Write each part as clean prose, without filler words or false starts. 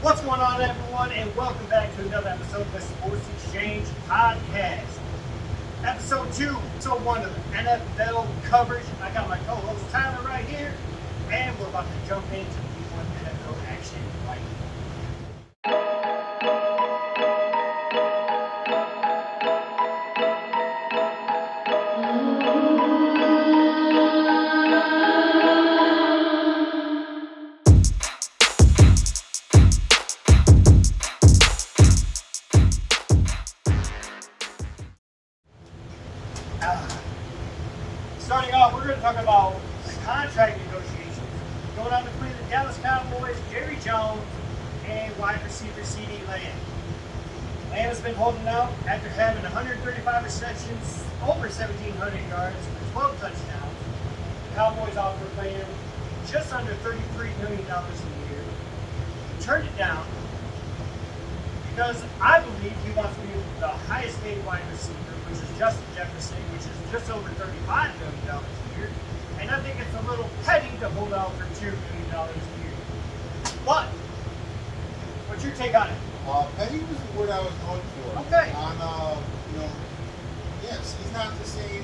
What's going on, everyone, and welcome back to another episode of the Sports Exchange Podcast. Episode 2, episode 1 of the NFL coverage. I got my co-host Tyler right here, and we're about to jump into Week 1 NFL action right now. Starting off, we're going to talk about the contract negotiations going on between the Dallas Cowboys, Jerry Jones, and wide receiver CeeDee Lamb. Lamb has been holding out after having 135 receptions, over 1,700 yards, with 12 touchdowns. The Cowboys offered Lamb just under $33 million a year. He turned it down because I believe he wants to be the highest paid wide receiver, which is Justin Jefferson, which is just over $35 million a year. And I think it's a little petty to hold out for $2 million a year. But, what's your take on it? Petty was the word I was going for. Okay. Yes, he's not the same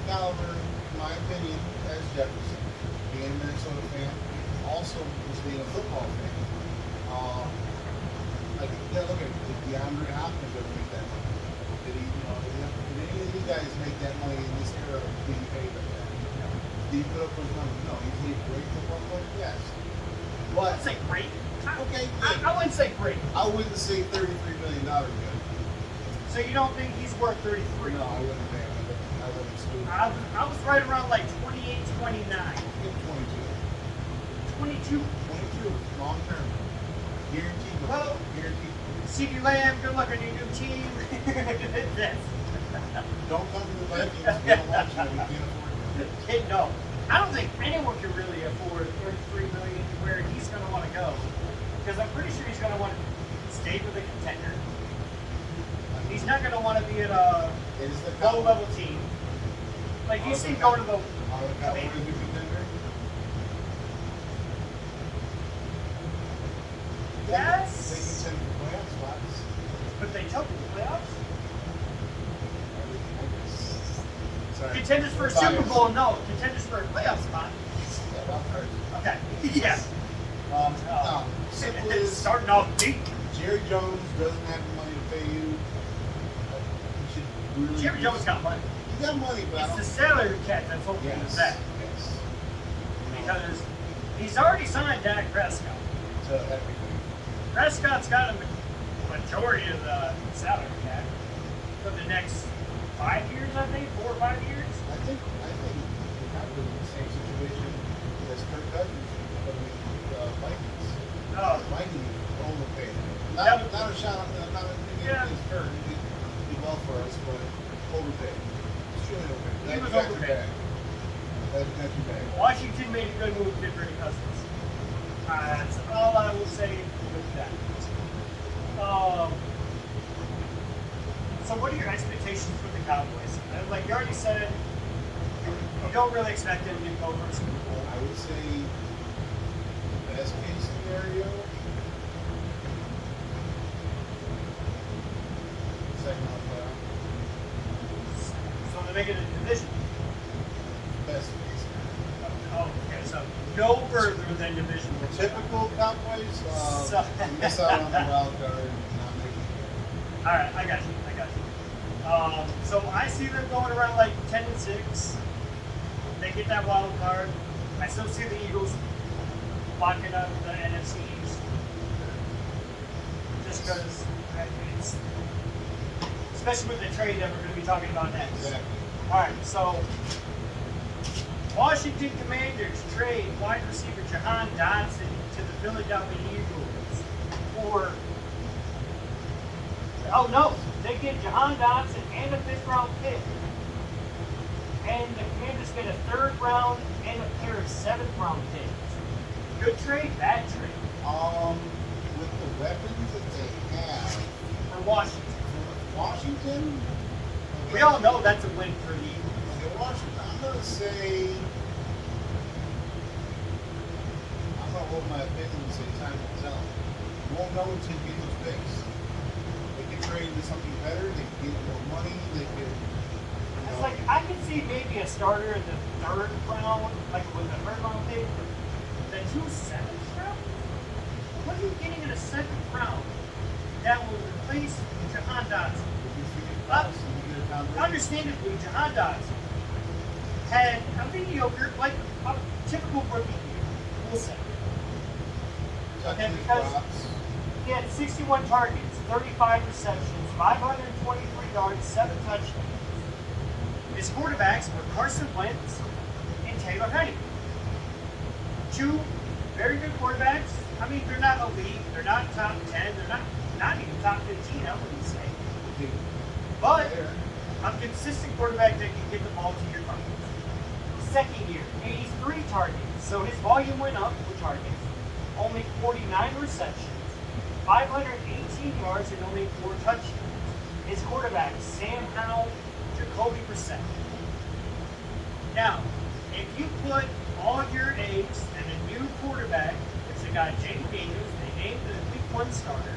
caliber, in my opinion, as Jefferson. Being a Minnesota fan, also just being a football fan. Look at DeAndre Hopkins ever make that money? Did any of these guys make that money in this era of being paid like that? No. Did he put up those numbers? No. He's a great football player? Yes. I'd But say great. okay, I wouldn't say great. I wouldn't say $33 million good. So you don't think he's worth 33? No, I wouldn't think. I wouldn't exclude. I was right around like 28, 29. Give 22. 22. 22, long term. Guaranteed. Well, Guaranteed. CeeDee Lamb, good luck on your new team. Yes. Don't come to the Vikings. We don't want you. We can't afford it. No, I don't think anyone can really afford $33 million where he's going to want to go, because I'm pretty sure he's going to want to stay with a contender. He's not going to want to be at a It is the low-level team. Like you see him going to the. Are the Cowboys a contender? Yes. They contend for playoff spots. But they took the playoffs. Sorry. Contenders for a Super Bowl, no. Contenders for a playoff spot. Yeah, wild card. Okay. Yeah. No. Simple It's as starting off deep. Jerry Jones doesn't have the money to pay you. He should really. Jerry Jones got money. He got money, but I It's don't. the salary cap that's holding him Yes. back. Yes. Because he's already signed Dak Prescott. So everything. Prescott's got a majority of the salary cap for the next 5 years, I think, 4 or 5 years. I think we have been in the same situation as Kirk Cousins for the Vikings. Oh, The Vikings overpaid. Yep. Not a shot. Not a Yeah. against Kirk. He did well for us, but overpaid. Extremely overpaid. He was That's overpaid. That's too bad. Washington made a good move to get rid of Cousins. That's all I will say with that. So what are your expectations for the Cowboys? Like you already said, you don't really expect them to go for a Super Bowl. I would say best case scenario. Second round playoff. So they're making a division. Best case scenario. Oh, okay, so no further than division. Typical Cowboys, So- miss out on the wild card and not making it. All right, I got you. So I see them going around like 10-6. They get that wild card. I still see the Eagles locking up the NFC East. Just because it's, especially with the trade that we're going to be talking about next. Exactly. All right, so Washington Commanders trade wide receiver Jahan Dotson to the Philadelphia Eagles for. Oh no, they get Jahan Dotson and a 5th round pick. And the Commanders get a 3rd round and a pair of 7th round picks. Good trade, bad trade With the weapons that they have for Washington. for Washington, We all know that's a win for the Eagles. okay, Washington, I'm gonna say I'm gonna hold my opinion and say time will tell. won't know until you get those picks. They can trade into something better. They can get more money. They can. It's like I could see maybe a starter in the third round, like with the third round pick, the 2 seventh round. What are you getting in a second round that will replace Jahan Dotson? Understandably, Jahan Dotson had a mediocre, like a typical rookie year, we'll say. Okay, because he had 61 targets, 35 receptions, 523 yards, 7 touchdowns. His quarterbacks were Carson Wentz and Taylor Heinicke. 2 very good quarterbacks. I mean, they're not elite, they're not top 10, they're not even top 15, I wouldn't say. But a consistent quarterback that can get the ball to your targets. Second year, 83 targets. So his volume went up with targets. Only 49 receptions, 518 yards, and only 4 touchdowns. His quarterbacks, Sam Howell, Jacoby Brissett. Now, if you put all your eggs in a new quarterback, which they got Jake Daniels, they named the week 1 starter,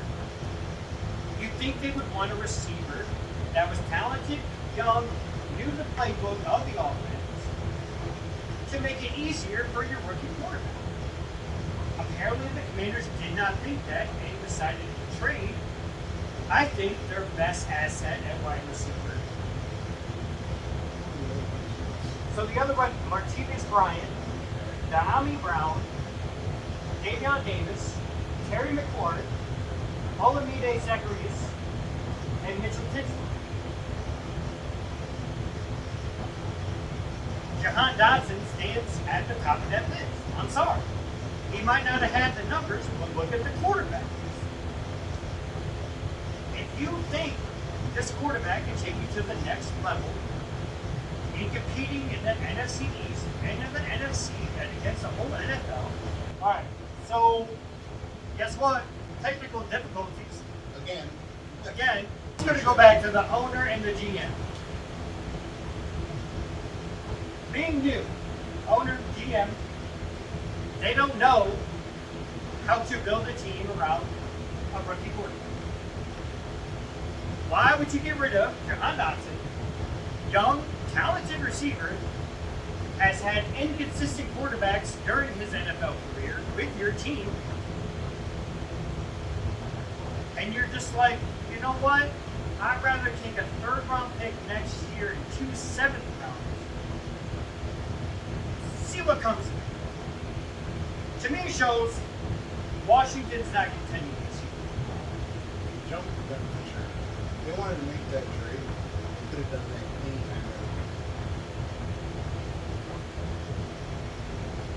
you'd think they would want a receiver that was talented, young, knew the playbook of the offense to make it easier for your rookie quarterback. Apparently the Commanders did not think that and decided to trade, I think, their best asset at wide receiver. So the other one, Martavis Bryant, Dahami Brown, Davion Davis, Terry McLaurin, Olamide Zacharias, and Mitchell Tinsley. Jahan Dotson stands at the top of that list. I'm sorry. He might not have had the numbers, but look at the quarterbacks. If you think this quarterback can take you to the next level in competing in the NFC East and in the NFC and against the whole NFL, all right, so guess what? Technical difficulties. Again, it's going to go back to the owner and the GM. Being new, owner, GM, they don't know how to build a team around a rookie quarterback. Why would you get rid of Jahan Dotson, young, talented receiver, has had inconsistent quarterbacks during his NFL career with your team, and you're just like, you know what? I'd rather take a 3rd round pick next year and 2 7th rounders. See what comes of it. To me, it shows Washington's not contending this year. Jump the gun for sure. They wanted to make that trade. They could have done that anytime.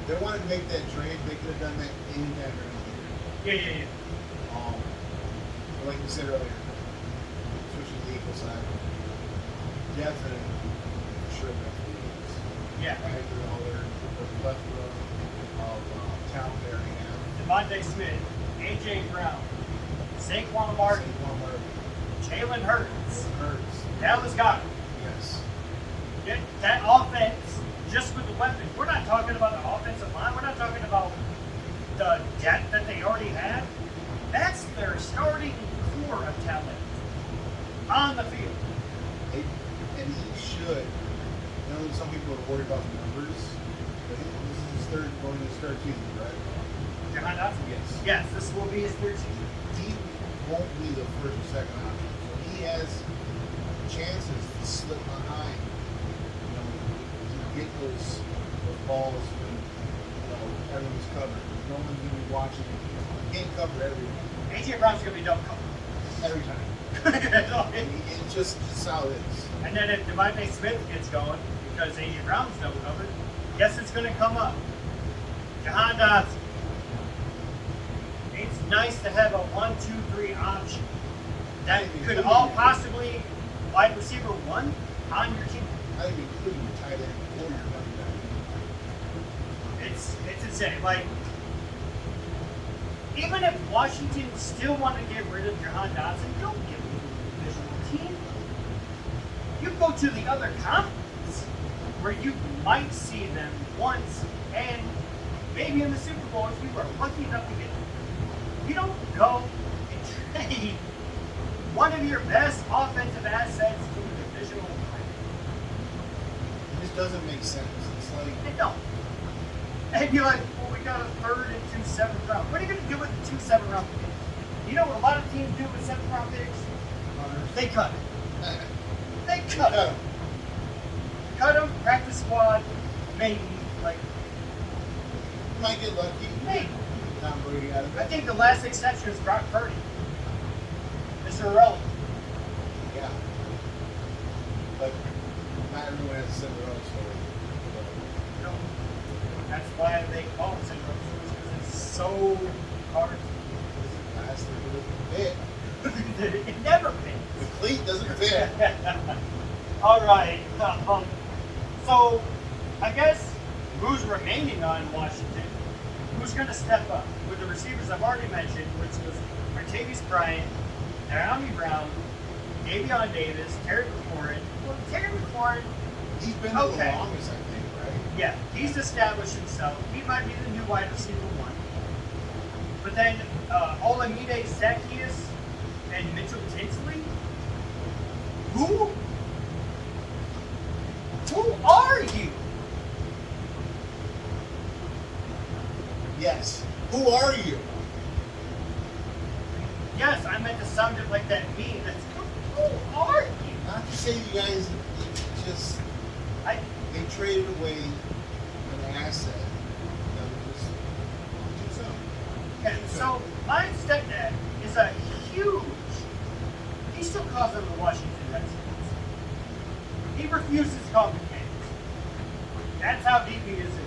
They wanted to make that trade. They could have done that anytime during the year. Yeah. Like you said earlier, switching the equal side. Definitely, for sure, that's what it is. Yeah. I agree all there. The plethora of talent there they have. Devontae Smith, A.J. Brown, Saquon Barkley, Jalen Hurts, Dallas Goedert. Yes. That offense, just with the weapons, we're not talking about the offensive line. We're not talking about the depth that they already have. That's their starting core of talent on the field. And he should. You know, some people are worried about the numbers. But this is his going to start season, right? Jahan Dotson? Yes. Yes, this will be his 3rd season. He won't be the first or second option. So he has chances to slip behind. You know, to get those balls when everyone's covered. No one's going to be watching. You can't cover everyone. A.J. Brown's going to be double covered. Every time. It's just how it is. And then if Devontae Smith gets going, because A.J. Brown's double covered, guess it's going to come up. Jahan Dotson. It's nice to have a 1, 2, 3 option that could all possibly wide receiver 1 on your team. I think including your tight end or your running back. It's insane. Like, even if Washington still want to get rid of Jahan Dotson, don't get rid of the divisional team. You go to the other conference where you might see them once and maybe in the Super Bowl if you were lucky enough to get them. You don't go and trade one of your best offensive assets to a divisional rival. It just doesn't make sense. It's like, They don't. And you're like, well, we got a third and 2 7th round. What are you going to do with the 2 7th round picks? You know what a lot of teams do with 7th round picks? They cut it. They cut it. Cut them, practice squad, maybe. Like, you might get lucky. maybe. Tom Brady out of I it. think the last exception is Brock Purdy. Mr. Irrelevant. Yeah. But not everyone has a Cinderella story. You know, that's why they call it syndrome because it's so hard Last year it doesn't fit. it never The fits. cleat doesn't fit. All right. So, I guess who's remaining on Washington? Who's going to step up? With the receivers I've already mentioned, which was Martavis Bryant, Naomi Brown, Davion Davis, Terry McLaurin. Well, Terry McLaurin, He's been Okay. the longest, I think, right? yeah, he's established himself. He might be the new wide receiver one. But then Olamide Zacchaeus and Mitchell Tinsley? Who? Who are you? Yes. Who are you? Yes, I meant to sound it like that meme. That's who are you? Not to say you guys just I they traded away an asset that was just too soon. and so my stepdad is a huge. He still calls them the Washington Redskins. He refuses to call them the Kings. That's how deep he is into it.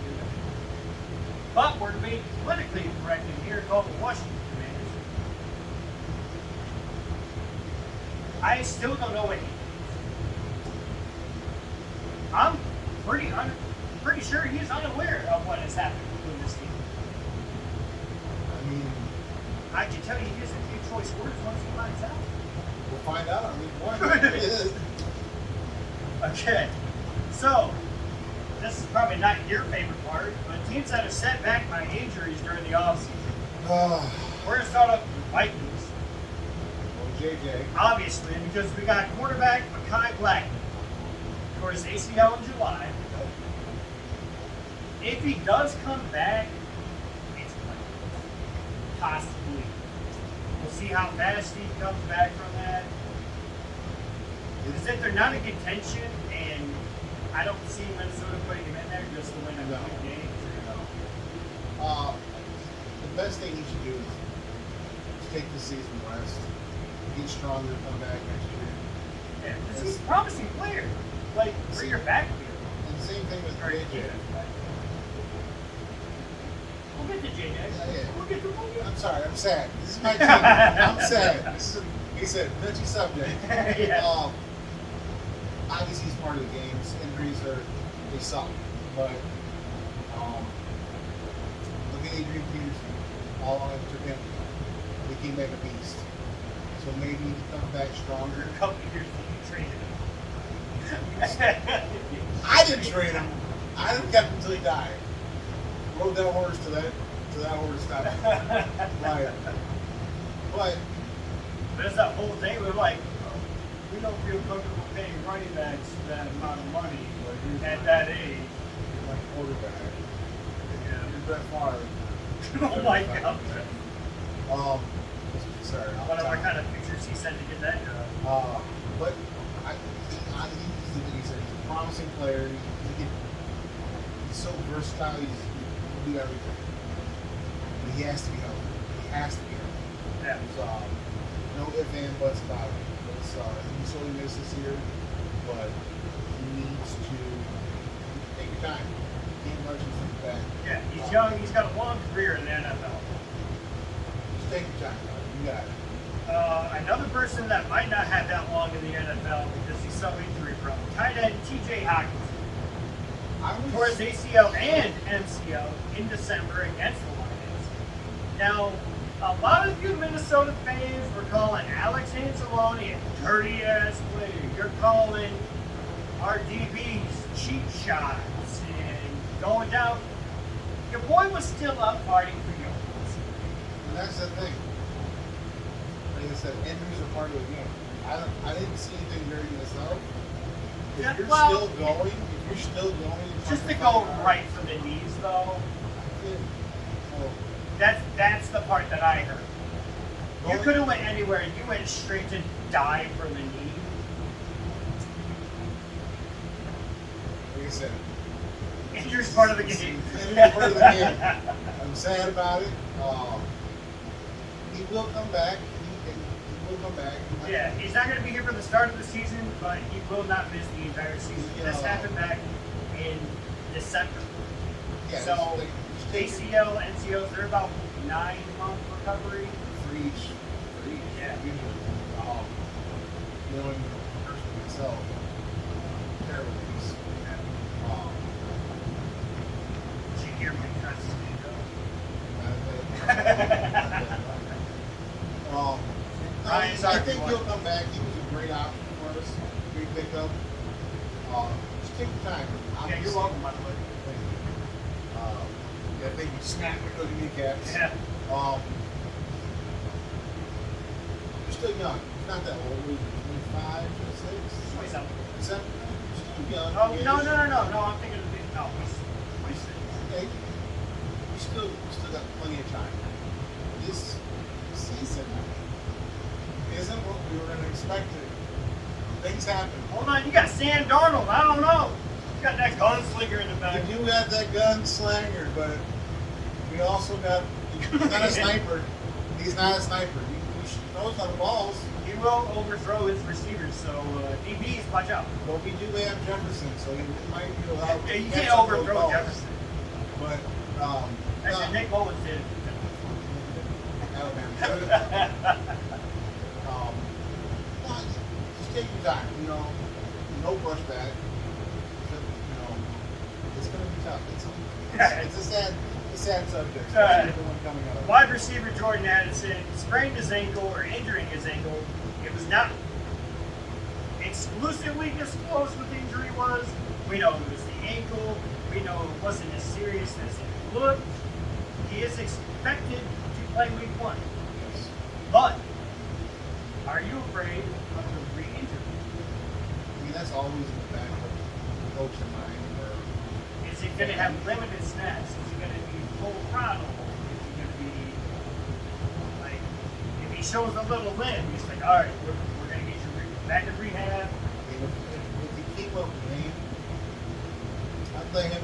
But we're being politically correct in here, called the Washington Commanders. I still don't know what he thinks. I'm pretty sure he's unaware of what has happened with this team. I mean, I can tell you he doesn't give choice words once he finds out. we'll find out on week one. Okay, so this is probably not your favorite part, but teams that have set back by injuries during the offseason. Oh, We're going to start off with the Vikings, JJ. obviously, because we got quarterback Mekhi Blackman for his ACL in July. If he does come back, it's possibly. We'll see how fast he comes back from that. Because if they're not in contention, and I don't see Minnesota putting him in there just to win a No. few games. The best thing you should do is take the season rest, get stronger, come back next year. Yeah, because he's a promising player. Like, for your backfield. And same thing with Or JJ. defense backfield. We'll get to JJ. Yeah. We'll get to I'm sorry, I'm sad. This is my team. I'm sad. This is he said, touchy subject. Yeah. Obviously he's part of the games. Injuries they suck. But look at Adrian Peterson. All on it took him. He came back a beast. So maybe he comes back stronger. A couple years when you traded him. I didn't trade him. I didn't kept him until he died. Rode that horse to that horse stopped. Right. But There's that whole thing where like, we don't feel comfortable paying running backs that amount of money at that age. my quarterback. Yeah. Here's Brett Favre. Oh my god. Sorry. off Whatever top. kind of pictures he sent to get that job. But he's a promising player. He's so versatile. He can do everything. But he has to be healthy. He has to be healthy. Yeah. There's no ifs and buts about it. He sorely missed this year, but he needs to take your time. He ain't rushing from the back. Yeah, he's young. He's got a long career in the NFL. Just take your time, bud. You got it. Another person that might not have that long in the NFL because he's so injury prone. Tight end T.J. Hawkins tore his ACL and MCL in December against the Lions. Now, a lot of you Minnesota fans were calling Alex Anzalone a dirty ass player. You're calling our DBs cheap shots and going down. Your boy was still up fighting for yours. And that's the thing. Like I said, injuries are part of the game. I didn't see anything during this out. If Yeah, you're well, still going, if you're still going, Just to go right for the knees, though. Well, That's the part that I heard. You going- could have went anywhere. You went straight to dive for the knee. like I said, Injury's part of the game. Injury's part of the game. I'm sad about it. He will come back. He will come back. He might- Yeah, he's not going to be here for the start of the season, but he will not miss the entire season. This happened back in December. Yeah, So, just take it ACL, NCOs, they're about 9-month recovery. for each. Yeah. Usually. Knowing the person myself, terrible things. Did you hear my cuss? Ryan's I already think won. he'll come back. He was a great option for us. Great pickup. Just take your time. Yeah, you're welcome, by the way. Thank you. Yeah, thank you. Snap your little kneecaps. Yeah. You're still young. He's not that old. He's 25, 26. 27. Except, still young. Oh, Yes. no, I'm thinking of it. No, he's 26. Okay. We still got plenty of time. This season isn't what we were going to expect. Things happen. Hold on, you got Sam Darnold. I don't know. You got that gunslinger in the back. We do have that gunslinger, but we also got. He's not a sniper. He's not a sniper. He throws on the balls. He will overthrow his receivers, so DBs, watch out. But we do have Jefferson, so he might be able to help. Yeah, you catch can't some of those overthrow balls. Jefferson. But Actually, no. Nick Mullins did. Alabama. No, just take your time. No brush back. It's gonna be tough. It's a sad subject. Especially the one coming up. Wide receiver Jordan Addison sprained his ankle or injuring his ankle. It was not exclusively disclosed what the injury was. We know it was the ankle. We know it wasn't as serious as it looked. He is expected to play week 1. Yes. But are you afraid of the re-injury? I mean, that's always in the back of the coach's mind. Is he going to have limited snaps? Is he going to be full throttle? Is he going to be like, if he shows a little limp, he's like, all right, we're going to get you back to rehab. I mean, if he keep up with me, I'd let him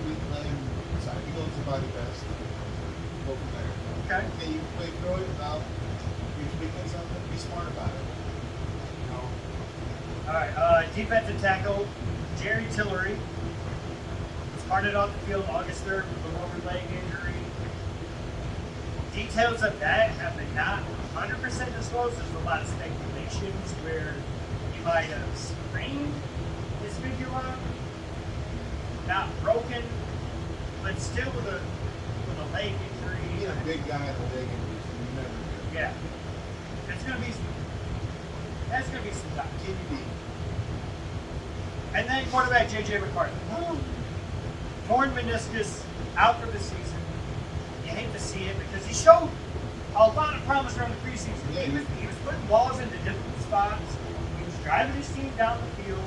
sorry, he goes to body best. Go from there. Okay. Okay, you play through it without you tweaking something, be smart about it. All right, defensive tackle Jerry Tillery was carted off the field August 3rd with a lower leg injury. Details of that have been not 100% disclosed. There's a lot of speculations where he might have sprained his fibula, not broken, but still with a leg injury. Being a big guy in a leg injury, you never do. Yeah, that's gonna be some time. TBD. And then quarterback J.J. McCarthy. Torn meniscus, out for the season. You hate to see it because he showed a lot of promise around the preseason. Yeah. He was putting balls into different spots. He was driving his team down the field.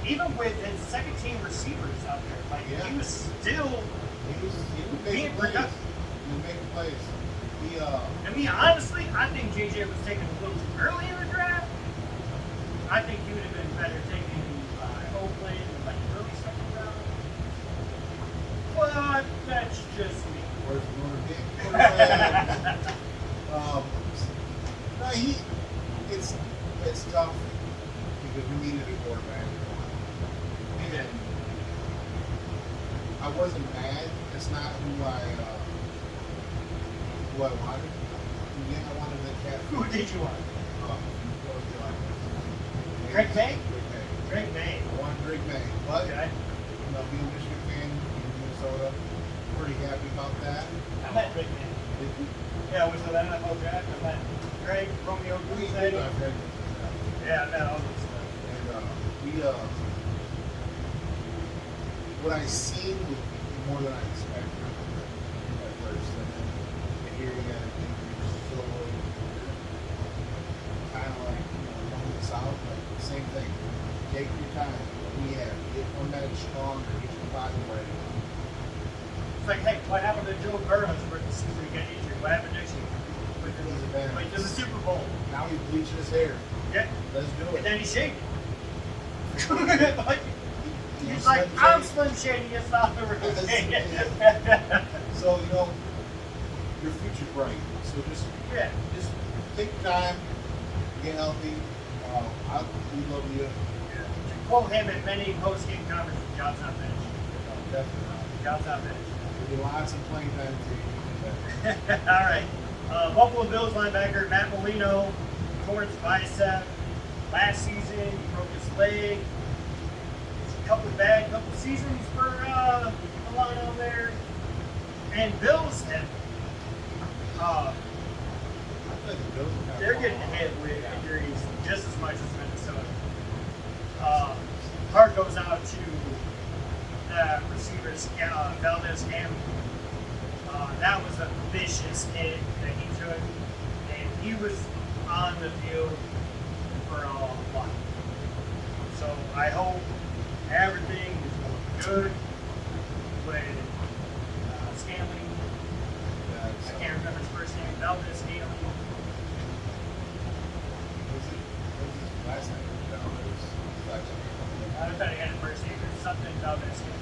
Even with his second team receivers out there, like Yeah. he was still. He was Being making plays. productive. He was making plays. I mean, honestly, I think J.J. was taken a little too early in the draft. I think he would have been better taken by Oakland in like early second round. But that's just me. Where's Notre Dame quarterback? No, it's tough because we needed a quarterback. And I wasn't mad. It's not who I wanted. Yeah, I wanted the cat. Who did you want? What was the other? Greg May? Greg May. Greg May. I wanted Greg May. But Okay. being a Michigan fan, being in Minnesota, pretty happy about that. I met Greg May. Did you? Yeah, I was with NFL draft. I met Greg, Romeo We Cruz. did. I've read Yeah, I met all those stuff. and what I seen was more than I expected at first. And here we got an injury kind of like, going south, but same thing. Take your time. We have get one that is stronger, get your body ready. It's like, hey, what happened to Joe Burrow's rookie season? He got injured. What happened next year? Went to the Super Bowl. Now he's bleaching his hair. Yeah. Let's do And it. then he shaved it. Like, he's like, I'm Slim Shady, it's not the real thing. So, your future's bright. So just take time, get healthy. We love you. To quote him at many post-game conferences, John's not finished. Definitely not. John's not finished. There'll be lots of playing time for you. All right. Buffalo Bills linebacker Matt Molino tore his bicep last season. He broke his leg. It's a couple seasons for Milano there. And Bills have I feel like the Bills are they're getting hit with injuries just as much as Minnesota. Heart goes out to the receiver Valdez Campbell. That was a vicious hit that he took, and he was on the field for a while. So I hope everything is going good with Stanley. I can't remember his first name. Valdez Stanley. Last night, I thought he had a first name or something Valdez Stanley.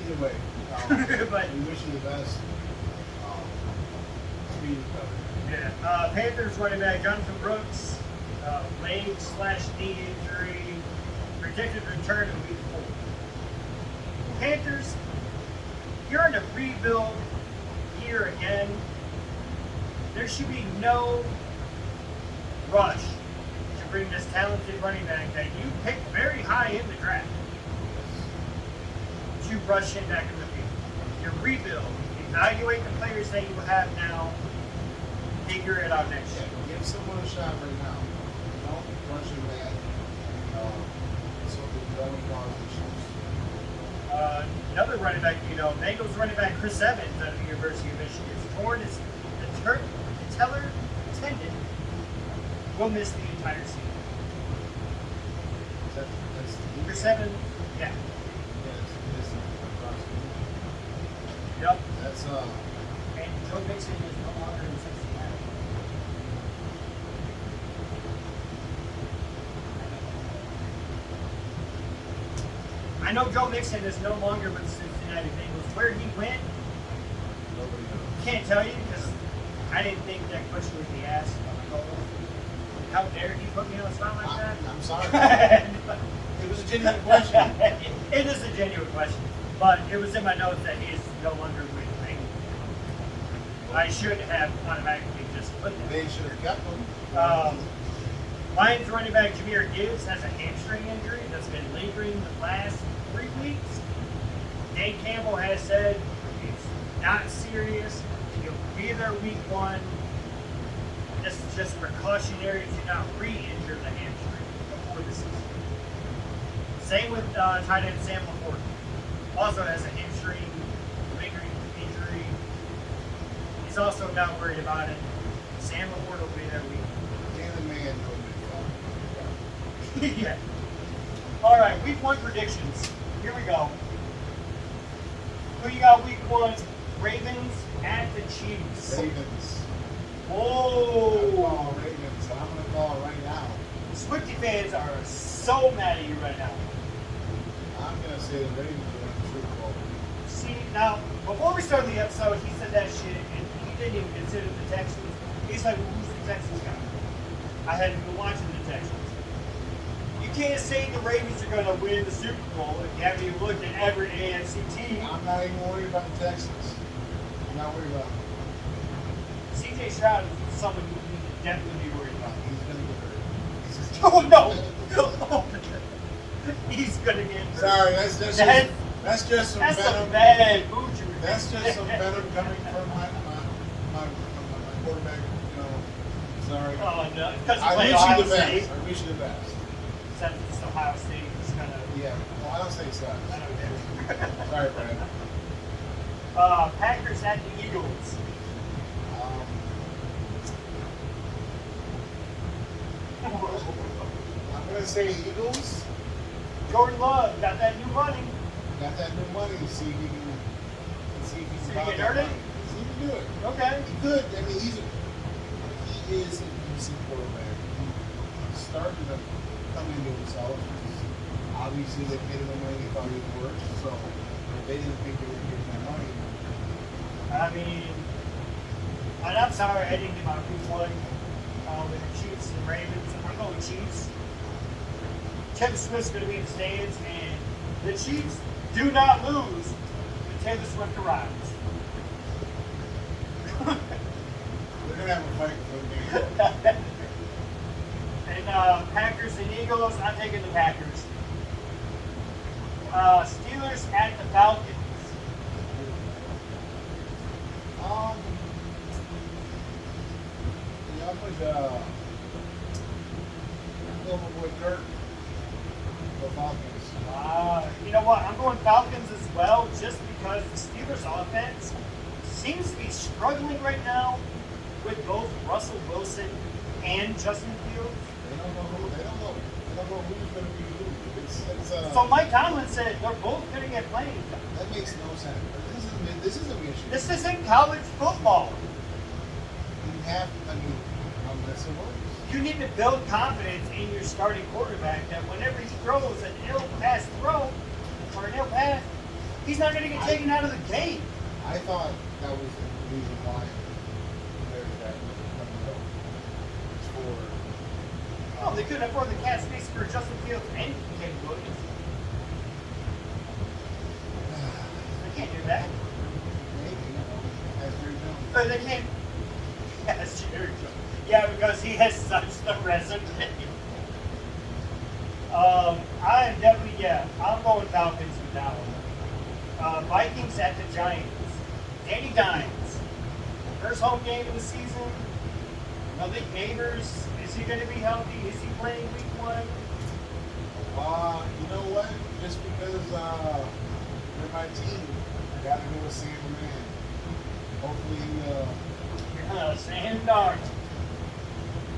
either way, But we wish you the best. Speed recovery. yeah, Panthers running back Jonathan Brooks, leg/knee injury, predicted return in week 4. Panthers, you're in a rebuild year again. There should be no rush to bring this talented running back that you picked very high in the draft to rush him back in the field. Your rebuild, evaluate the players that you have now, figure it out next year. Yeah, give someone a shot right now. Don't rush him back. So the running cause issues. Another running back, Bengals running back Chris Evans out of the University of Michigan is torn his patellar tendon. Will miss the entire season. That's Chris Evans, yeah. That's Yep. That's And Joe Mixon is no longer in Cincinnati. I know Joe Mixon is no longer with the Cincinnati Bengals. Where he went, nobody knows. can't tell you because I didn't think that question would be asked. How dare he put me on the spot like that? I'm sorry. It was a genuine question. It is a genuine question, but it was in my notes that he is no longer with the Bengals. I should have automatically just put that. They should have kept him. Lions running back Jahmyr Gibbs has a hamstring injury that's been lingering the last 3 weeks. Dave Campbell has said it's not serious. He'll be there week 1. This is just precautionary to not re-injure the hamstring before the season. Same with tight end Sam LaPorta. Also has a hamstring lingering injury. He's also not worried about it. Sam LaPorta will be there week 1. And the man knows it. Yeah. All right, week 1 predictions. Here we go. Who you got week 1? Ravens at the Chiefs. Ravens. I'm Whoa. calling Ravens, and I'm going to call it right now. Swiftie fans are so mad at you right now. I'm going to say the Ravens are going to Super Bowl. See, now, before we started the episode, he said that shit, and he didn't even consider the Texans. He's like, well, who's the Texans guy? I hadn't been watching the Texans. You can't say the Ravens are going to win the Super Bowl if you haven't even looked at every AFC team. I'm not even worried about the Texans. I'm not worried about them. CJ Stroud is someone you need to definitely be worried about. He's going to get hurt. He's just- Oh, no. He's going to get hurt. Sorry, that's just some That's venom. a bad mood you're in. That's just some venom coming from my quarterback. Sorry. Oh, no. Because I play wish Ohio you the State. best. I wish you the best. Except it's Ohio State. It's kind of... Yeah. Well, I don't say sucks. I don't care. Sorry, Brad. Packers at the Eagles. gonna say Eagles. Jordan Love got that new money. Got that new money. See if he can. See if he See if he can can earn it? See if he can do it. Okay. He could. I mean, he is a decent quarterback. He started to come into himself. Obviously, they paid him the money they thought he was worth. So they didn't think they were getting that money. I mean, and I'm sorry I didn't get my week one with the Chiefs and Ravens. I'm going Chiefs. Kevin Smith's going to be in the stands, and the Chiefs do not lose when Taylor Swift arrives. They're gonna have a fight for the game. And Packers and Eagles, I'm taking the Packers. Steelers at the Falcons. Yeah, I'm with my boy Kirk. The Falcons. You know what? I'm going Falcons as well, just because the Steelers' offense seems to be struggling right now with both Russell Wilson and Justin Fields. They don't know who's going to be who. So Mike Tomlin said they're both going to get playing time. That makes no sense. This isn't Michigan. This isn't college football. You have, I mean, unless it works. You need to build confidence in your starting quarterback that whenever he throws an ill pass throw or an ill pass, he's not going to get taken out of the game. I thought that was the reason why there's that for. Oh, they couldn't afford the cap space for Justin Fields and Kenny Williams. They can't do that. Maybe, as Jerry Jones. Or they can't. Yes, Jerry Jones. Yeah, because he has such the resume. I am definitely, I'm going Falcons with that one. Vikings at the Giants. Danny Dimes. First home game of the season. Malik Neighbors, is he going to be healthy? Is he playing week one? You know what? Just because they're my team, I got to go with Sam Man. Hopefully, Sam Darnold.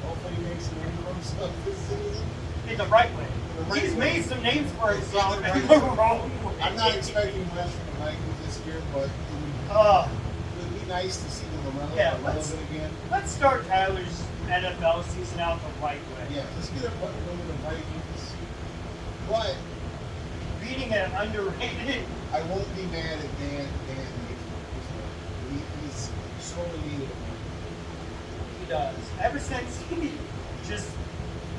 hopefully he makes a name for himself this season. In the right way. The right He's way. made some names for himself Yeah, the in right the way. wrong way. I'm not expecting much from the Vikings this year, but Uh, it would be nice to see them Yeah, relevant again. let's start Tyler's NFL season out the right way. Yeah, let's get a win with the Vikings. But Beating an underrated. I won't be mad at Dan. He's sorely needed. He does. Ever since he just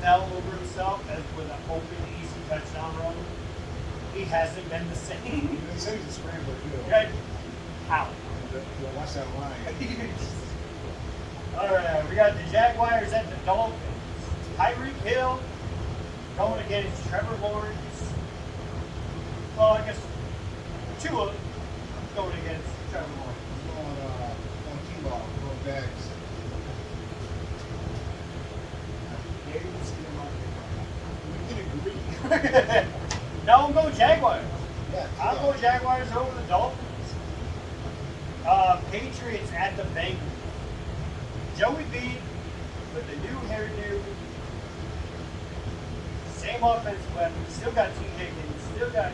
fell over himself as with an open, easy touchdown run, he hasn't been the same. They said he's a scrambler too. Okay? How? Yeah, watch that line. All right, we got the Jaguars at the Dolphins. Tyreek Hill going against Trevor Lawrence. Well, I guess Tua going against Trevor Lawrence. On T-ball, going bags. Yeah, you can see them We can agree. on No, I'm going Jaguars. Yeah, I'll go Jaguars over the Dolphins. Patriots at the Bengals. Joey B with the new hairdo. Same offensive weapon. Still got T. Higgins. Still got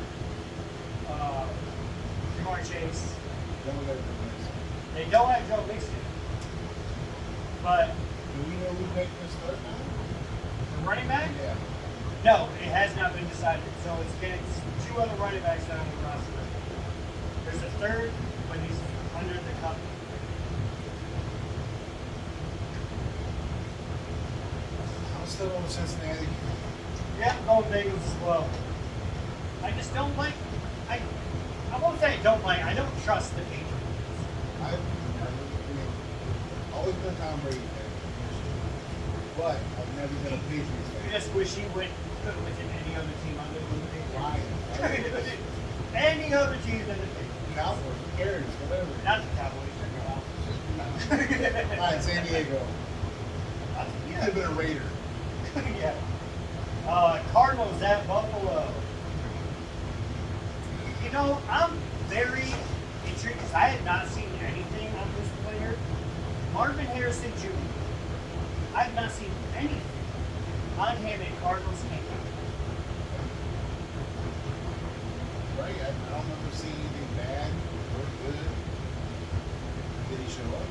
Jamar Chase. They don't have Joe Mixon. But Do we know who picked this start now? the running back? Yeah. No, it has not been decided. So it's two other running backs down on the roster. There's a third, but he's under the cup. I'm still going with Cincinnati. Yeah, I'm going Bengals as well. I just don't like. I won't say I don't like. I don't trust the Patriots. I've always been a Tom Brady fan. But I've never been a Patriots I fan. just wish he could have went to any other team other than the Patriots. Why? Any other team than the Patriots. Cowboys, Bears, whatever. Not the Cowboys. All right, San Diego. You could have been a Raider. Yeah. Cardinals at Buffalo. You know, I'm very intrigued because I had not seen anything on this player. Marvin Harrison Jr. I have not seen anything. on him in Cardinals camp. Right? I don't remember seeing anything bad or good. Did he show up?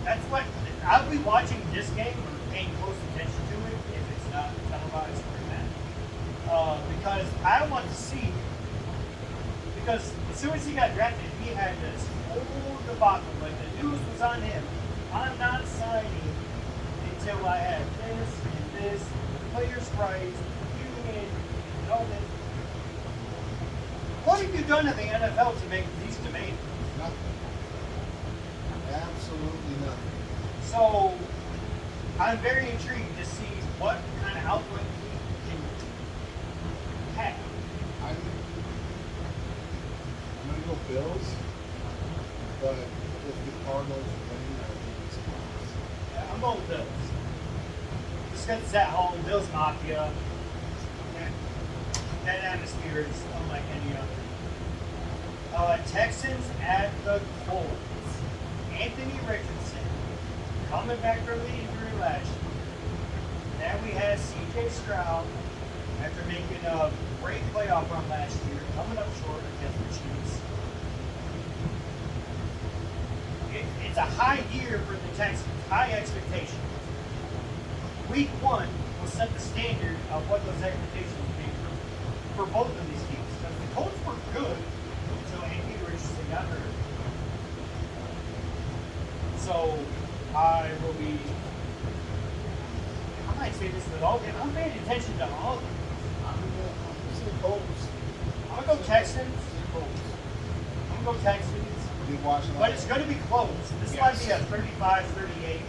That's what I'll be watching this game or paying close attention to it if it's not televised for that. Because I want to see. Because as soon as he got drafted, he had this whole debacle. Like the news was on him. I'm not signing until I have this and this, players' rights, union, and all this. What have you done in the NFL to make these demands? Nothing. Absolutely nothing. So I'm very intrigued to see what kind of output he can have. I'm gonna go Bills, but if the Cardinals win, I think it's close. Yeah, I'm going with Bills. Just because it's at home, Bills Mafia. That atmosphere is unlike any other. Texans at the Colts. Anthony Richardson coming back from the injury last year. Now we have C.J. Stroud after making a great playoff run last year, coming up short against the Chiefs. It's a high year for the Texans, high expectations. Week 1 will set the standard of what those expectations will be for both of these teams. Because the Colts were good until Anthony Richardson got hurt. So I will be, I might say this with all games. I'm paying attention to all of them. I'm gonna say Colts. I'm going to go Texans. Say Colts. I'm going to go Texans. Did you watch But it's going to be close. This might be a 35-38 game.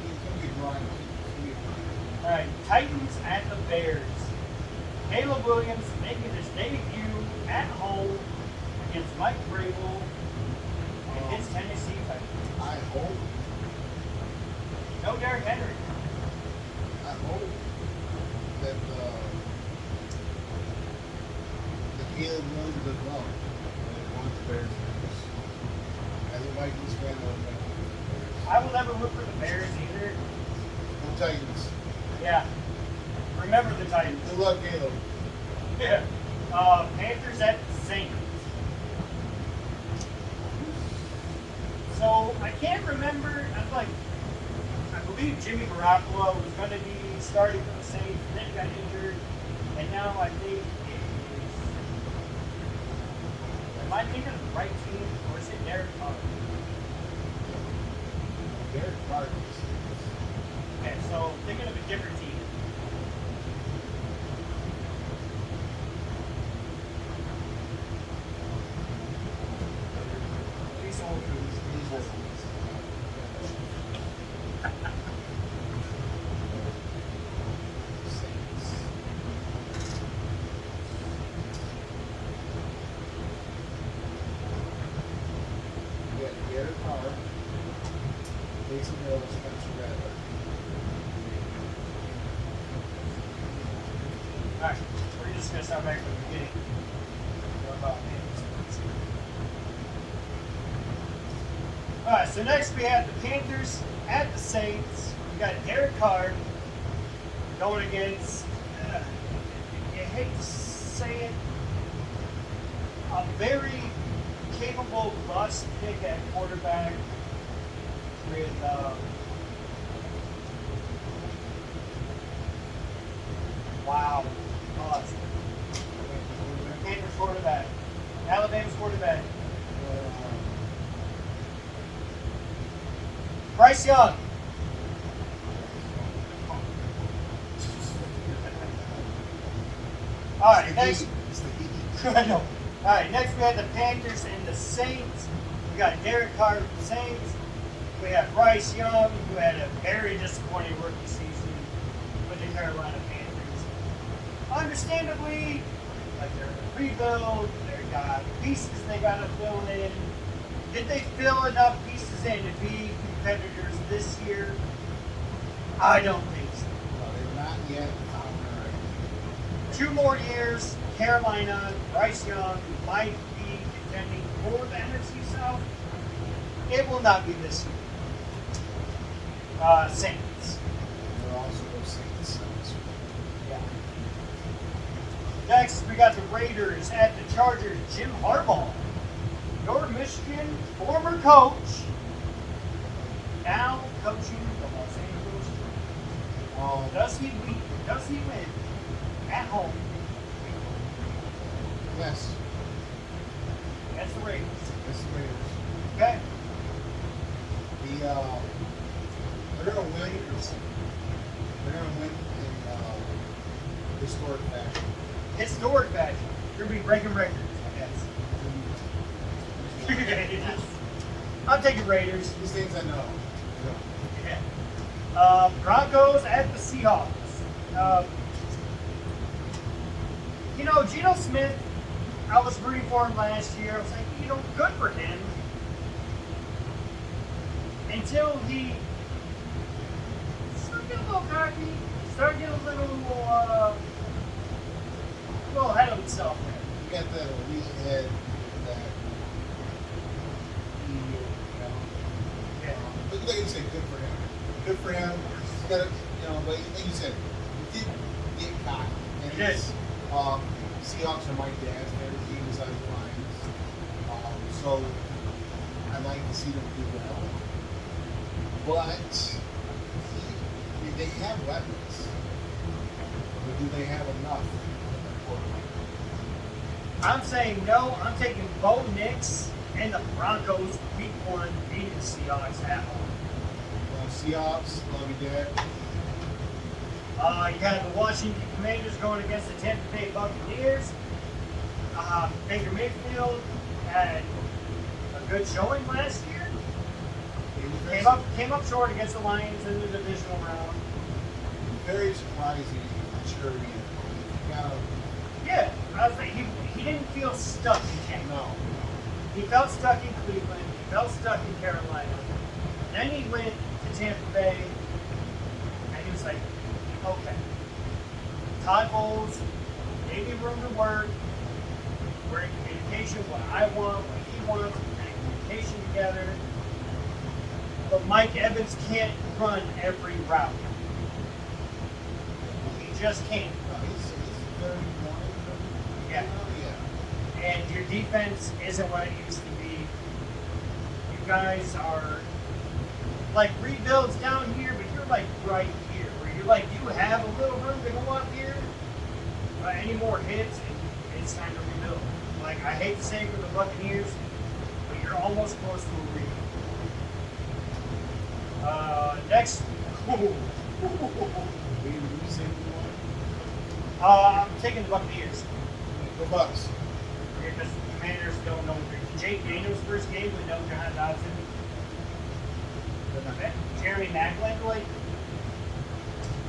It's gonna be grinding. It's gonna be grinding. All right, Titans at the Bears. Caleb Williams making his debut at home against Mike Vrabel and his Tennessee Titans. I hope No Derrick Henry. that the Caleb Williams does well. And it wants the Bears to lose. As a Vikings fan, I would like to root for the Bears. I will never root for the Bears either. Go Titans. Yeah. Remember the Titans. Good luck, Caleb. Yeah. Panthers at the Saints. So I can't remember. I believe Jimmy Garoppolo was going to be starting for the Saints, and then he got injured, and now I think it is. Am I thinking of the right team, or is it Derek Carr? Derek Carr. Okay, so thinking of a different team. These old crews. Derek Carr, Taysom Hill, Spencer Rattler. Alright, we're just going to start back from the beginning. What about Alright, so next we have the Panthers at the Saints. We got Derek Carr going against, you hate to say it, a very capable bust pick at quarterback with wow, bust. Panthers quarterback, Alabama's quarterback, Bryce Young. All right, next. I know. All right, next we have the Panthers and the Saints. We got Derek Carr with the Saints. We have Bryce Young, who had a very disappointing rookie season with the Carolina Panthers. Understandably, like they're in a rebuild, they got pieces they got to fill in. Did they fill enough pieces in to be competitors this year? I don't think so. No, they're not yet. 2 more years, Carolina, Bryce Young might be contending for the NFC South. It will not be this year. Saints. They're also Saints. Yeah. Next, we got the Raiders at the Chargers. Jim Harbaugh, your Michigan former coach, now coaching the Los Angeles Rams. Does he win? Does he win at home? Yes. That's the Raiders. That's the Raiders. Okay. They're gonna win. They're gonna win in historic fashion. Historic fashion. You're gonna be breaking records, I guess. I'm taking Raiders. These things I know. Yeah. Broncos at the Seahawks. Geno Smith, I was rooting for him last year. I was like, good for him. Until he started getting a little cocky, started getting a little ahead of himself there. You got that elite head that Yeah. But like you said, good for him. Good for him. He's got to, like you said, he did get cocky. And He did. Seahawks are my dad's favorite team besides the Lions. So I like to see them do well. But they have weapons. But do they have enough? I'm saying no. I'm taking Bo Nix and the Broncos week 1 beating the Seahawks at home. Seahawks, love you, Dad. You had the Washington Commanders going against the Tampa Bay Buccaneers. Baker Mayfield had a good showing last year. Came up short against the Lions in the divisional round. Very surprising maturity. Yeah, I was like, he didn't feel stuck in Tampa. No. He felt stuck in Cleveland. He felt stuck in Carolina. Then he went to Tampa Bay, and he was like, okay. Todd Bowles gave me room to work. We're in communication, what I want, what he wants, we're in communication together. But Mike Evans can't run every route. He just can't. He's 31. Yeah. Yeah. And your defense isn't what it used to be. You guys are like rebuilds down here, but you're like right here, where you're like you have a little room to go up here. Any more hits, and it's time to rebuild. Like I hate to say it for the Buccaneers, but you're almost close to a rebuild. Next, I'm taking the Buccaneers. The Bucks. Because the Commanders don't know. Jake Daniels' first game with no John Dodson. Jeremy Maclin, like,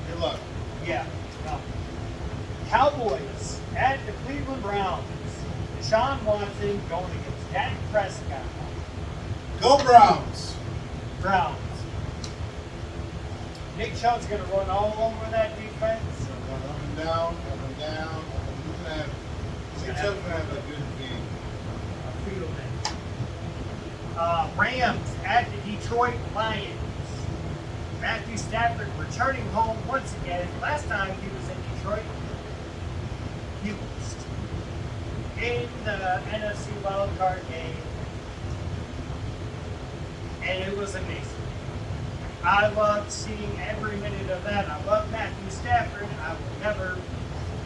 Good luck. yeah, no. Cowboys at the Cleveland Browns. Deshaun Watson going against Dak Prescott. Go Browns. Browns. Nick Chubb's going to run all over that defense. Up and down, up and down. Nick Chubb's gonna have a good game. Rams at the Detroit Lions. Matthew Stafford returning home once again. Last time he was in Detroit, he lost in the NFC wildcard game, and it was amazing. I loved seeing every minute of that. I love Matthew Stafford. I will never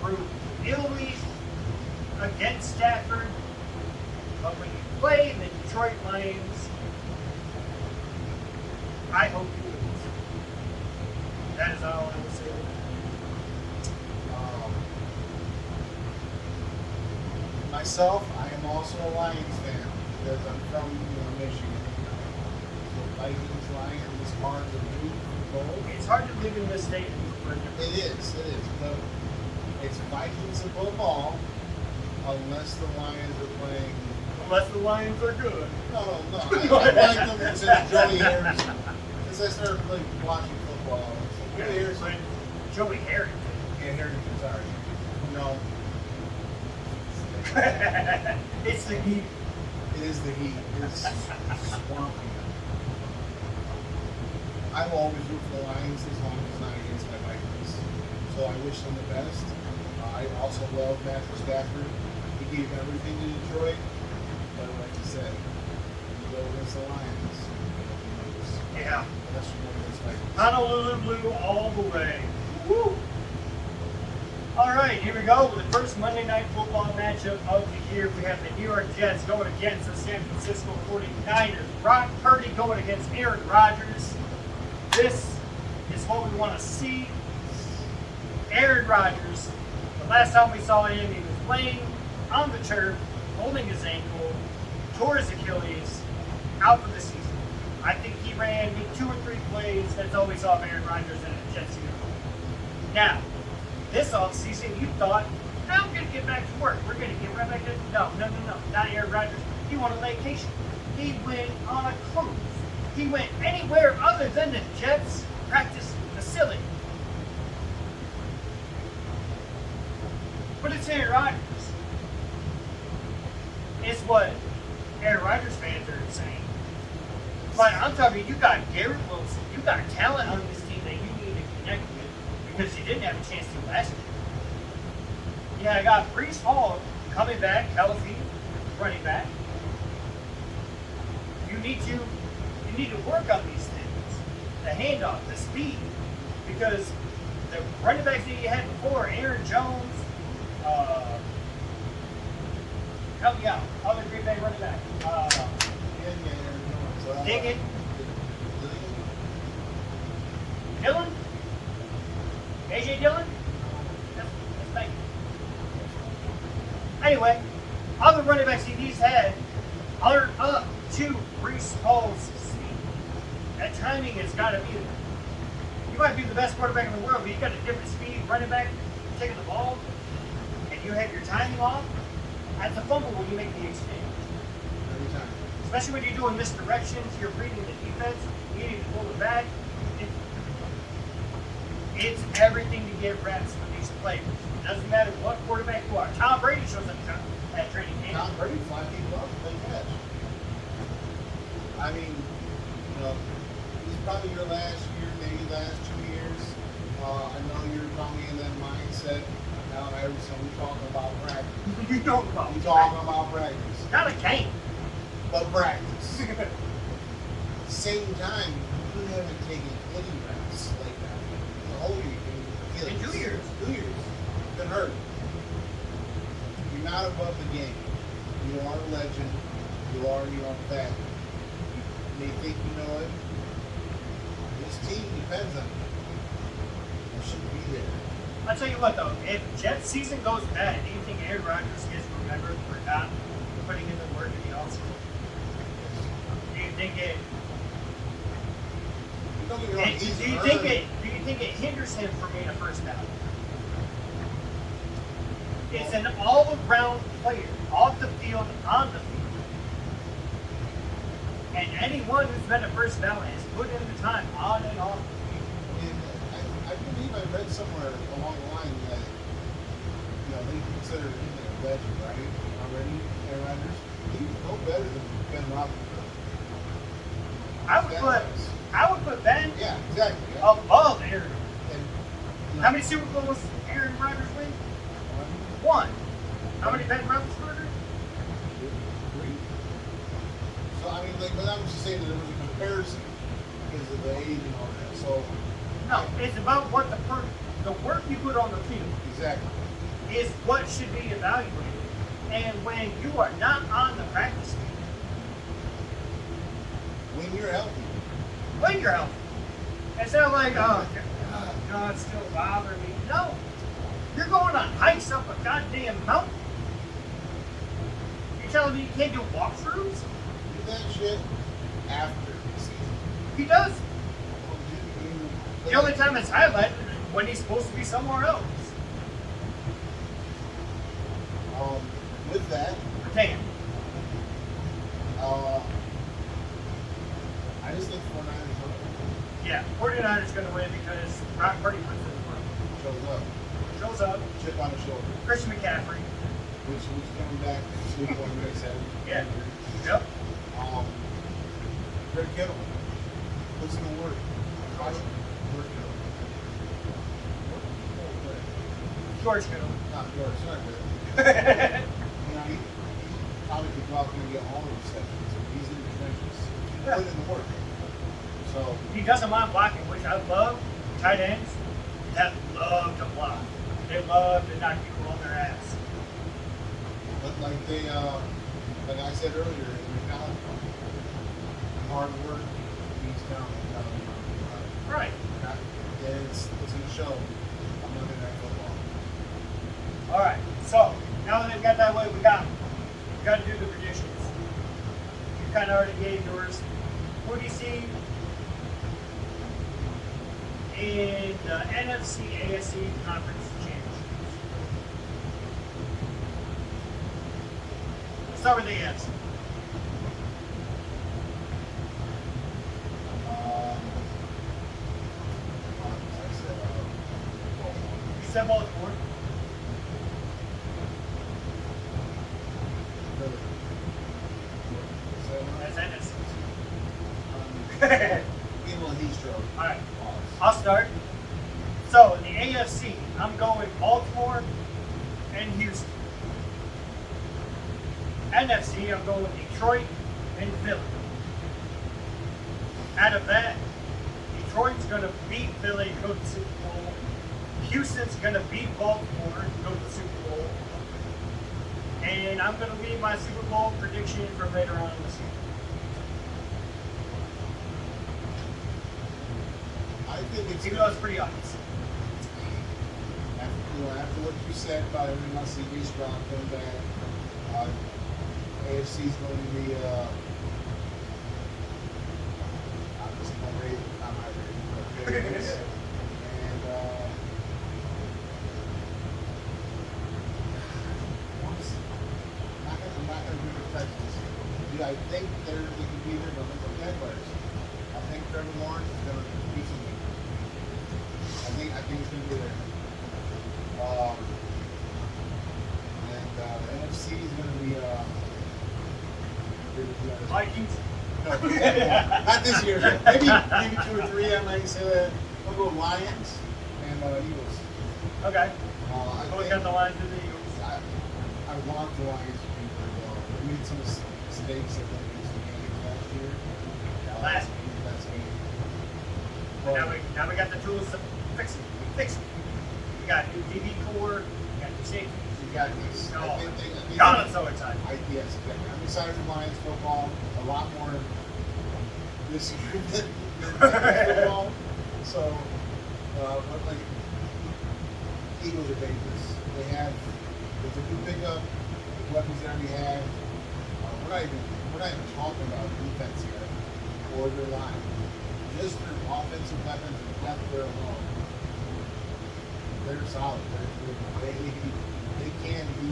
root illly against Stafford. But when you play the Detroit Lions, I hope you lose. That is all I will say. Myself, I am also a Lions fan because I'm from Michigan. So Vikings, Lions is hard to root for both. It's hard to live in this state. It is. But it's Vikings above all, unless the Lions are playing. Unless the Lions are good. No. I like them since Joey Harrison. Since I started watching football. Joey Harrison. Joey Harrington. Yeah, Harrison, sorry. No. It's the Heat. It is the Heat. It's swampy. I've always root for the Lions as long as it's not against my Vikings. So I wish them the best. I also love Matthew Stafford. He gave everything to Detroit, but like you said, when you go against the Lions, you lose. Yeah. Unless you go against Vikings. Honolulu Blue all the way. Woo! All right, here we go with the first Monday Night Football matchup of the year. We have the New York Jets going against the San Francisco 49ers. Brock Purdy going against Aaron Rodgers. This is what we want to see. Aaron Rodgers, the last time we saw him, he was laying on the turf, holding his ankle, tore his Achilles, out for the season. I think he ran 2 or 3 plays. That's all we saw of Aaron Rodgers in a Jets uniform. Now, this offseason, you thought, I'm going to get back to work. We're going to get right back to No. Not Aaron Rodgers. He went on vacation. He went on a cruise. He went anywhere other than the Jets practice facility. But it's Aaron Rodgers. It's what Aaron Rodgers fans are saying. But I'm talking, you got Garrett Wilson. You got talent on this team that you need to connect with because you didn't have a chance to last year. Yeah, I got Breece Hall coming back, healthy, running back. You need to work on these things. The handoff, the speed. Because the running backs that you had before, Aaron Jones, help me out. Other Green Bay running back. Diggin. Dillon? AJ Dillon? That's thank you. Anyway, other running backs he's had are up to Breece Hall's speed. That timing has got to be there. You might be the best quarterback in the world, but you got a different speed running back taking the ball, and you have your timing off. That's a fumble when you make the exchange. Every time. Especially when you're doing misdirections, you're reading the defense, you need to pull it back. It's everything to get reps for these players. It doesn't matter what quarterback you are. Tom Brady shows up at training camp. Tom Brady, 5 people up, play catch. I mean, this is probably your last year, maybe last 2 years. I know you're probably in that mindset. Now every time we talking about practice. You talking about We talking about practice. not a game. But practice. Same time, you haven't taken any reps like that. The whole year. In 2 years. 2 years. Been hurt. You're not above the game. You are a legend. You are your own factor. They think you know it. This team depends on you. You should be there. I'll tell you what though, if Jets season goes bad, do you think Aaron Rodgers gets remembered for not putting in the work in the offseason? Do you think it? Don't get me wrong, he's Do you think it hinders him from being a first down? It's an all-around player, off the field, on the field. And anyone who's been a first down has put in the time on and off the field. And I believe I read somewhere along the line that they consider him a legend, right? Already, Aaron Rodgers. He's no better than Ben Roethlisberger. I would put Ben Yeah, exactly. Yeah. above Aaron. And, How many Super Bowls Aaron Rodgers win? One. How many Ben Roethlisberger? 3. So I mean, but I'm just saying that there was a comparison because of the age and all that. So No, it's about what the work you put on the field exactly. is what should be evaluated. And when you are not on the practice field, When you're healthy. when you're healthy, it's not like, oh, God, still bothering me. No. You're going on hikes up a goddamn mountain. You're telling me you can't do walkthroughs? Do that shit after the season. He does. You- The only time it's highlighted is when he's supposed to be somewhere else. With that, Damn. I just think 49ers Yeah, 49ers going to win because Brock Purdy puts in the work. shows up. Shows up. Chip on the shoulder. Christian McCaffrey. Which was coming back this week when they said. Yeah. Yep. Greg Kittle. Puts in the work. George Kittle. Not George, sorry, but he probably could go out there and get all the receptions. He's in the trenches. He's putting in the work. So He doesn't mind blocking, which I love. Tight ends that love to block. They love to knock people on their ass. but like like I said earlier, in the college, hard work beats down. Right. And it's gonna show. I'm not in that football. All right. So now that they've got that way, we got to do the predictions. You kind of already gave yours. Who do you see in the NFC AFC Conference Championships? Let's start with the AFC. I said, You said Baltimore. Philly. That's NFC. Give him a heat stroke. All right. Pause. I'll start. So in the AFC, I'm going Baltimore and Houston. NFC, I'm going Detroit and Philly. Out of that, Detroit's going to beat Philly and go to the Super Bowl. Houston's going to beat Baltimore and go to the Super Bowl. And I'm going to leave my Super Bowl prediction for later on in the season. I think it's Even though it's pretty obvious. after what you said about everyone else, CB Strong coming back, AFC is going to be obviously my rating, not my rating, but Ravens. And I'm not going to agree with Texans. I think they can be there, but they're Jaguars. I think Trevor Lawrence is going to be something. I think it's going to be there. And the NFC is going to be Vikings. no, not this year. Maybe 2 or 3. I might say that. I'll go Lions and Eagles. Okay. I Both think got the Lions and the Eagles. I want the Lions to be pretty well. They made some mistakes that they made some games last year. Last game. Now we got the tools to fix it. We got new DB core. We got new safeties. You got this. Oh, I think God, I'm so excited. Yes, exactly. I'm excited for Lions football. A lot more this year than football. So, but like Eagles are dangerous. They have with the new pickup, the weapons that we have. We're not even talking about defense here or their line. Just their offensive weapons and depth there alone. They're solid. They can be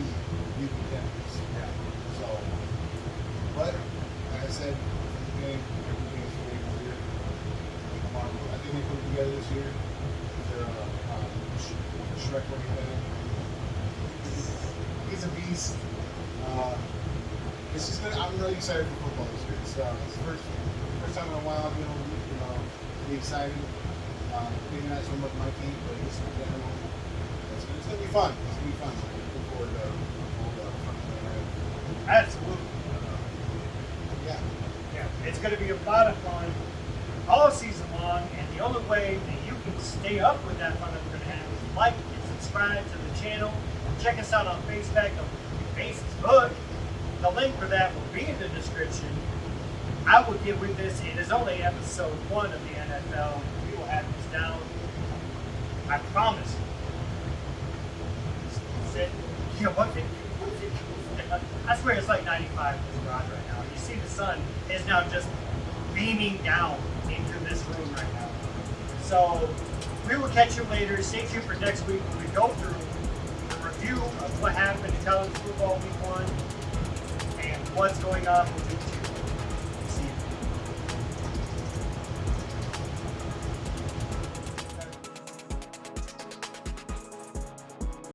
new contenders. Yeah. So, but like I said, the game is way clear. I think they put it together this year. They're Shrek running back. He's a beast. It's just I'm really excited for football this year. It's the first time in a while I've been able to be excited. Maybe not so much my team, but just in general. It's gonna be fun. It's gonna be fun. Looking forward to all the fun that we have. Absolutely. Yeah. Yeah, it's going to be a lot of fun all season long, and the only way that you can stay up with that fun that we're going to have is like and subscribe to the channel. Check us out on Facebook. The link for that will be in the description. I will get with this. It is only episode 1 of the NFL. We will have this down. I promise you. You know what? I swear it's like 95 in this garage right now. You see the sun is now just beaming down into this room right now. So we will catch you later. Stay tuned for next week when we go through the review of what happened in college football week 1 and what's going on with week 2.